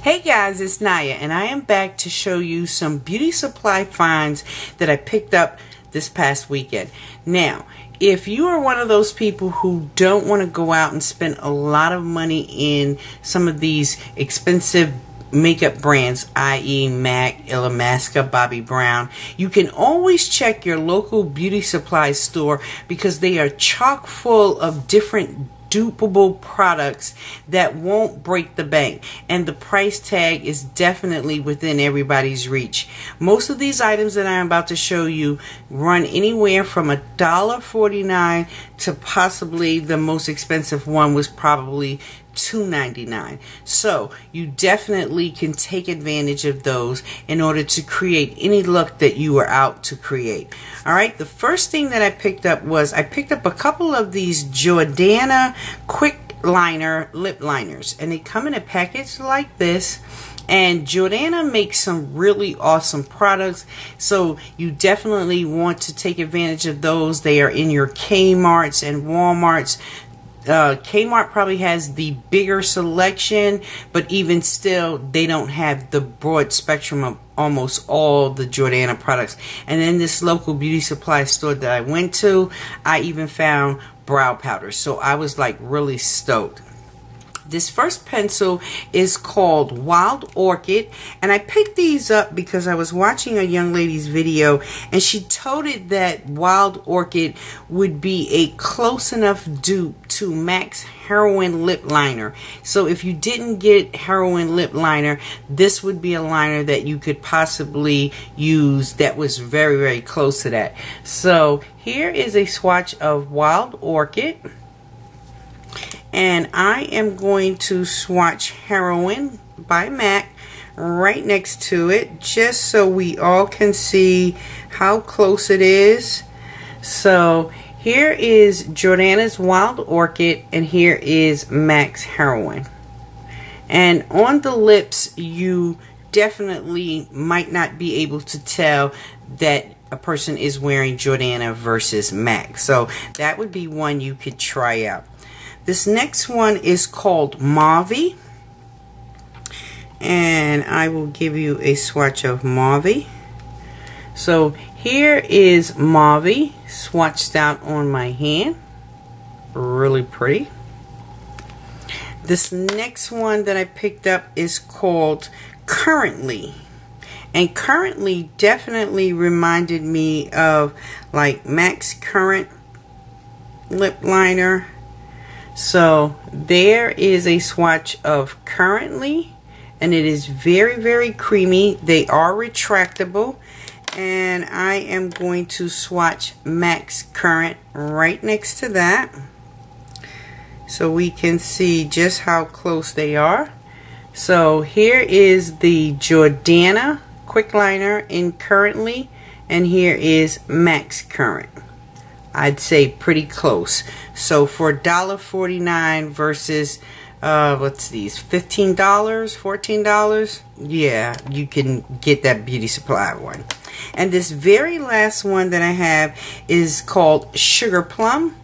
Hey guys, it's Naya and I am back to show you some beauty supply finds that I picked up this past weekend. Now, if you are one of those people who don't want to go out and spend a lot of money in some of these expensive makeup brands, i.e. MAC, Illamasqua, Bobbi Brown, you can always check your local beauty supply store because they are chock full of different dupable products that won't break the bank, and the price tag is definitely within everybody's reach. Most of these items that I'm about to show you run anywhere from $1.49 to possibly the most expensive one was probably $2.99. So you definitely can take advantage of those in order to create any look that you are out to create. Alright, the first thing that I picked up was I picked up a couple of these Jordana quick liner lip liners, and they come in a package like this. And Jordana makes some really awesome products, so you definitely want to take advantage of those. They are in your Kmart's and Walmart's. Kmart probably has the bigger selection, but even still they don't have the broad spectrum of almost all the Jordana products. And then this local beauty supply store that I went to, I even found brow powder, so I was like really stoked. This first pencil is called Wild Orchid, and I picked these up because I was watching a young lady's video and she told that Wild Orchid would be a close enough dupe to MAC's Heroin Lip Liner. So if you didn't get Heroin Lip Liner, this would be a liner that you could possibly use that was very, very close to that. So here is a swatch of Wild Orchid. And I am going to swatch Heroin by MAC right next to it, just so we all can see how close it is. So here is Jordana's Wild Orchid, and here is MAC's Heroin. And on the lips, you definitely might not be able to tell that a person is wearing Jordana versus MAC. So that would be one you could try out. This next one is called Mauve, and I will give you a swatch of Mauve. So here is Mauve swatched out on my hand. Really pretty. This next one that I picked up is called Currently. And Currently definitely reminded me of like MAC's Current lip liner. So there is a swatch of Currently, and it is very, very creamy. They are retractable, and I am going to swatch MAC's Current right next to that so we can see just how close they are. So here is the Jordana quick liner in Currently, and here is MAC's Current. I'd say pretty close. So for $1.49 versus what's these, $15, $14, yeah, you can get that beauty supply one. And this very last one that I have is called Sugar Plum,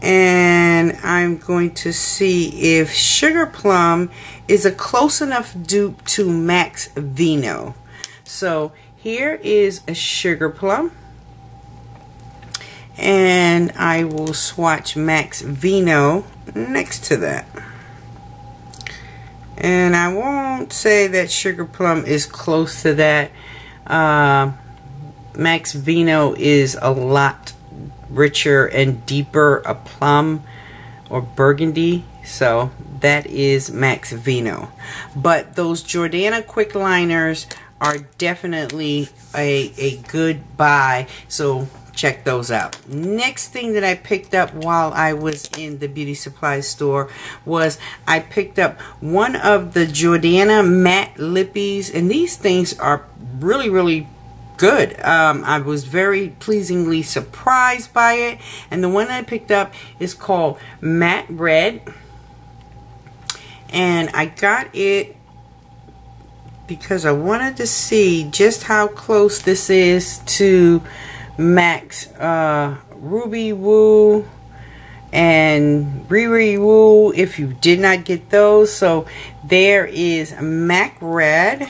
and I'm going to see if Sugar Plum is a close enough dupe to MAC's Vino. So here is a Sugar Plum, and I will swatch MAC's Vino next to that. And I won't say that Sugar Plum is close to that. MAC's Vino is a lot richer and deeper, a plum or burgundy. So that is MAC's Vino. But those Jordana quick liners are definitely a good buy. So check those out. Next thing that I picked up while I was in the beauty supply store was I picked up one of the Jordana matte lippies, and these things are really, really good. I was very pleasingly surprised by it, and the one I picked up is called Matte Red, and I got it because I wanted to see just how close this is to MAC's Ruby Woo and Riri Woo if you did not get those. So there is MAC Red.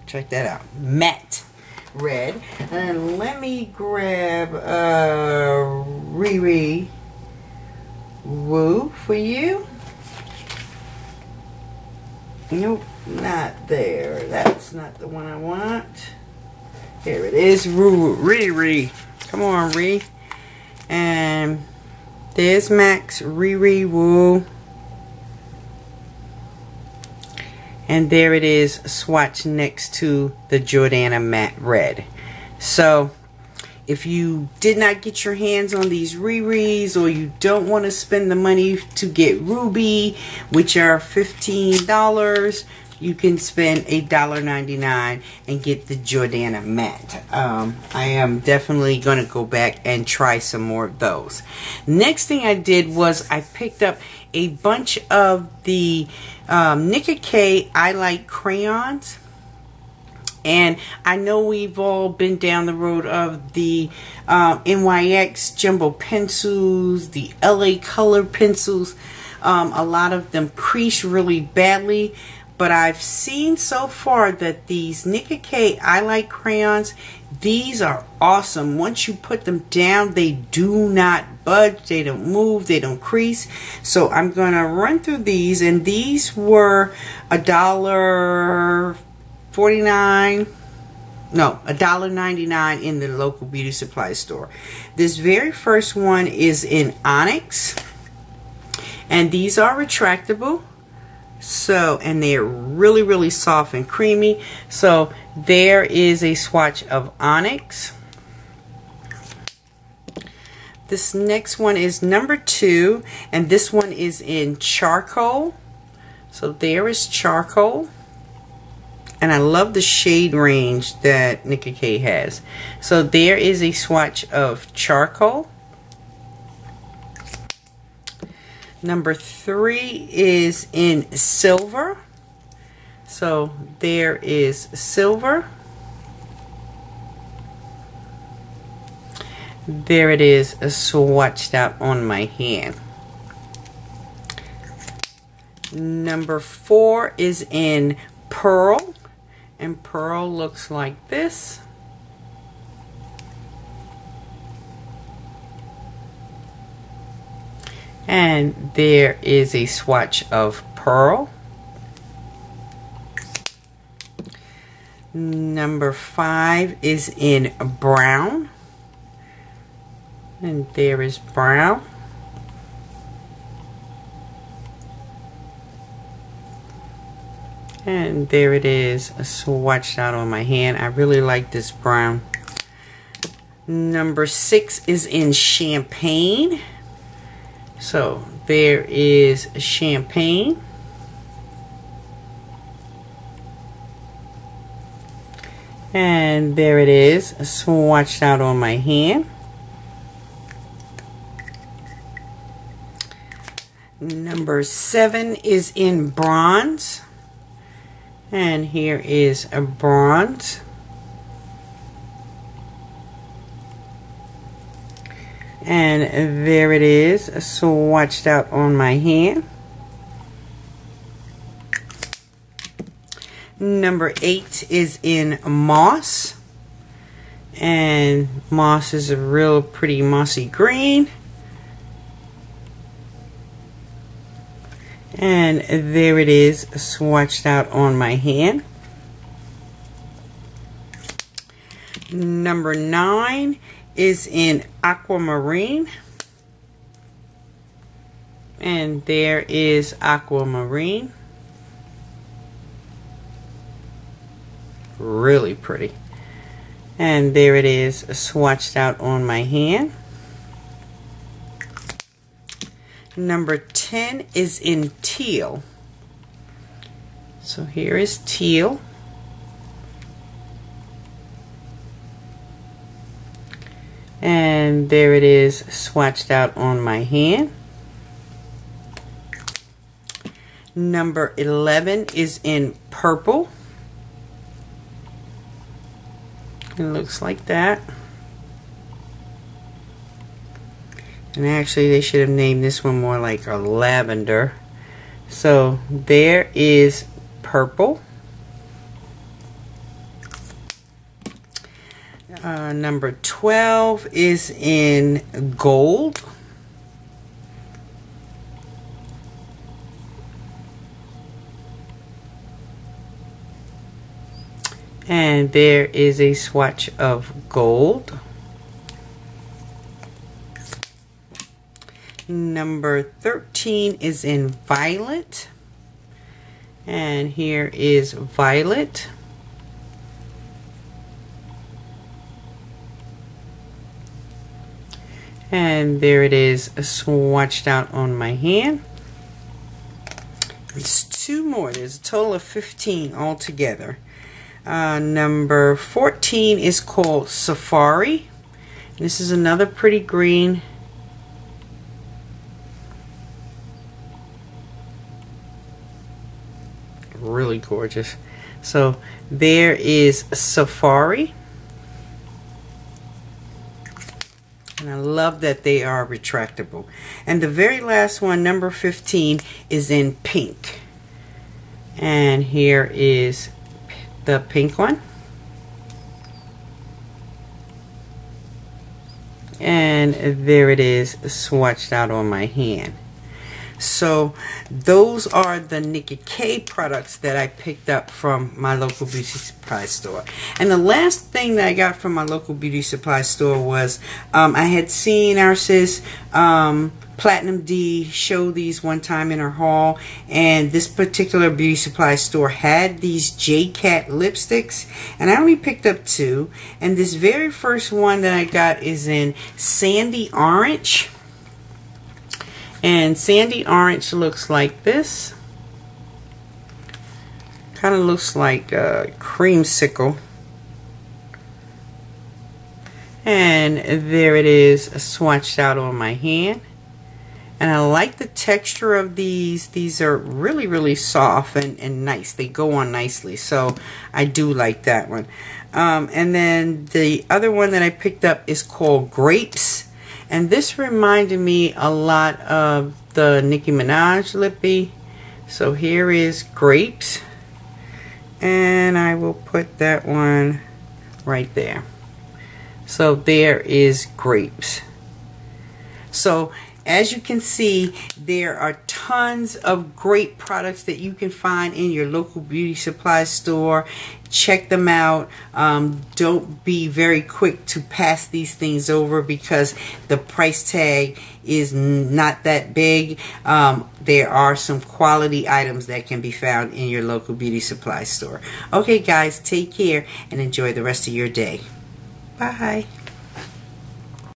Check that out. Matte Red. And let me grab Riri Woo for you. Nope, not there. That's not the one I want. Here it is. Riri. Come on, Riri. And there's Max Riri Woo. And there it is, swatched next to the Jordana Matte Red. So if you did not get your hands on these Riris, or you don't want to spend the money to get Ruby, which are $15, you can spend $1.99 and get the Jordana Matte. I am definitely going to go back and try some more of those. Next thing I did was I picked up a bunch of the NICKA I Like crayons. And I know we've all been down the road of the NYX jumbo pencils, the LA color pencils. A lot of them crease really badly. But I've seen so far that these NICKA I Like crayons, these are awesome. Once you put them down, they do not budge, they don't move, they don't crease. So I'm going to run through these, and these were $1.99 in the local beauty supply store. This very first one is in onyx, and these are retractable. So, and they're really soft and creamy. So there is a swatch of onyx. This next one is number 2, and this one is in charcoal. So there is charcoal. And I love the shade range that NICKA has. So there is a swatch of charcoal. Number 3 is in silver. So there is silver. There it is, swatched out on my hand. Number 4 is in pearl. And pearl looks like this. And there is a swatch of pearl. Number 5 is in brown. And there is brown. And there it is, swatched out on my hand. I really like this brown. Number 6 is in champagne. So there is champagne. And there it is, swatched out on my hand. Number 7 is in bronze. And here is a bronze. And there it is, swatched out on my hand. Number 8 is in moss. And moss is a real pretty mossy green. And there it is, swatched out on my hand. Number 9 is in aquamarine. And there is aquamarine. Really pretty. And there it is, swatched out on my hand. Number 10 is in teal. So here is teal. And there it is, swatched out on my hand. Number 11 is in purple. It looks like that. And actually they should have named this one more like a lavender. So there is purple. Number 12 is in gold. And there is a swatch of gold. Number 13 is in violet. And here is violet. And there it is swatched out on my hand. There's 2 more. There's a total of 15 altogether. Number 14 is called Safari. This is another pretty green. Really gorgeous. So there is Safari. And I love that they are retractable. And the very last one, number 15, is in pink. And here is the pink one. And there it is swatched out on my hand. So those are the NICKA products that I picked up from my local beauty supply store. And the last thing that I got from my local beauty supply store was I had seen our sis Platinum D show these one time in her haul, and this particular beauty supply store had these J-Cat lipsticks, and I only picked up 2. And this very first one that I got is in Sandy Orange. And Sandy Orange looks like this. Kind of looks like a creamsicle. And there it is swatched out on my hand. And I like the texture of these. These are really, really soft and nice. They go on nicely. So I do like that one. And then the other one that I picked up is called Grapes. And this reminded me a lot of the Nicki Minaj lippy. So here is Grapes. And I will put that one right there. So there is Grapes. So as you can see, there are tons of great products that you can find in your local beauty supply store. Check them out. Don't be very quick to pass these things over because the price tag is not that big. There are some quality items that can be found in your local beauty supply store. Okay guys, take care and enjoy the rest of your day. Bye.